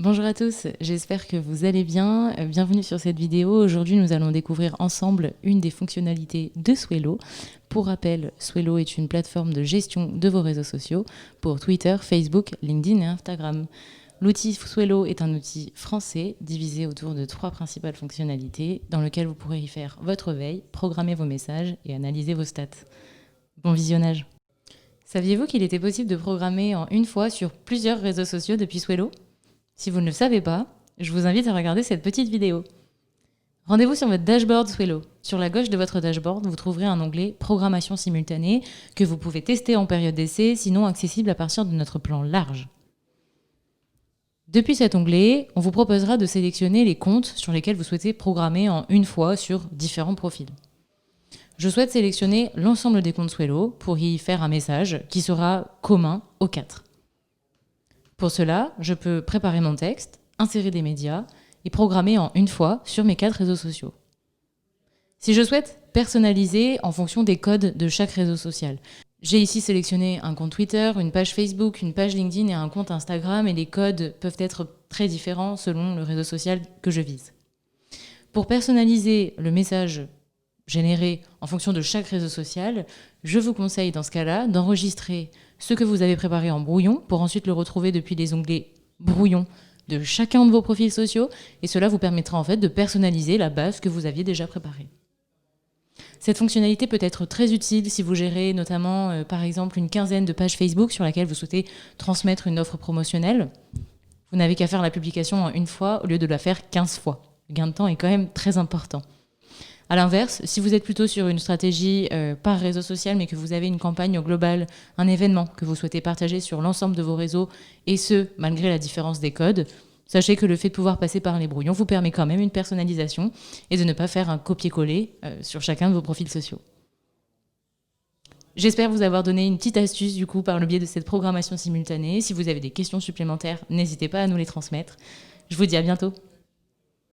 Bonjour à tous, j'espère que vous allez bien. Bienvenue sur cette vidéo. Aujourd'hui, nous allons découvrir ensemble une des fonctionnalités de Swello. Pour rappel, Swello est une plateforme de gestion de vos réseaux sociaux pour Twitter, Facebook, LinkedIn et Instagram. L'outil Swello est un outil français divisé autour de 3 principales fonctionnalités dans lequel vous pourrez y faire votre veille, programmer vos messages et analyser vos stats. Bon visionnage. Saviez-vous qu'il était possible de programmer en une fois sur plusieurs réseaux sociaux depuis Swello ? Si vous ne le savez pas, je vous invite à regarder cette petite vidéo. Rendez-vous sur votre dashboard Swello. Sur la gauche de votre dashboard, vous trouverez un onglet Programmation simultanée que vous pouvez tester en période d'essai, sinon accessible à partir de notre plan large. Depuis cet onglet, on vous proposera de sélectionner les comptes sur lesquels vous souhaitez programmer en une fois sur différents profils. Je souhaite sélectionner l'ensemble des comptes Swello pour y faire un message qui sera commun aux 4. Pour cela, je peux préparer mon texte, insérer des médias et programmer en une fois sur mes 4 réseaux sociaux. Si je souhaite personnaliser en fonction des codes de chaque réseau social, j'ai ici sélectionné un compte Twitter, une page Facebook, une page LinkedIn et un compte Instagram et les codes peuvent être très différents selon le réseau social que je vise. Pour personnaliser le message généré en fonction de chaque réseau social, je vous conseille dans ce cas-là d'enregistrer ce que vous avez préparé en brouillon pour ensuite le retrouver depuis les onglets brouillon de chacun de vos profils sociaux et cela vous permettra en fait de personnaliser la base que vous aviez déjà préparée. Cette fonctionnalité peut être très utile si vous gérez notamment par exemple une quinzaine de pages Facebook sur laquelle vous souhaitez transmettre une offre promotionnelle. Vous n'avez qu'à faire la publication en une fois au lieu de la faire 15 fois. Le gain de temps est quand même très important. A l'inverse, si vous êtes plutôt sur une stratégie par réseau social, mais que vous avez une campagne au global, un événement que vous souhaitez partager sur l'ensemble de vos réseaux, et ce, malgré la différence des codes, sachez que le fait de pouvoir passer par les brouillons vous permet quand même une personnalisation et de ne pas faire un copier-coller sur chacun de vos profils sociaux. J'espère vous avoir donné une petite astuce du coup par le biais de cette programmation simultanée. Si vous avez des questions supplémentaires, n'hésitez pas à nous les transmettre. Je vous dis à bientôt.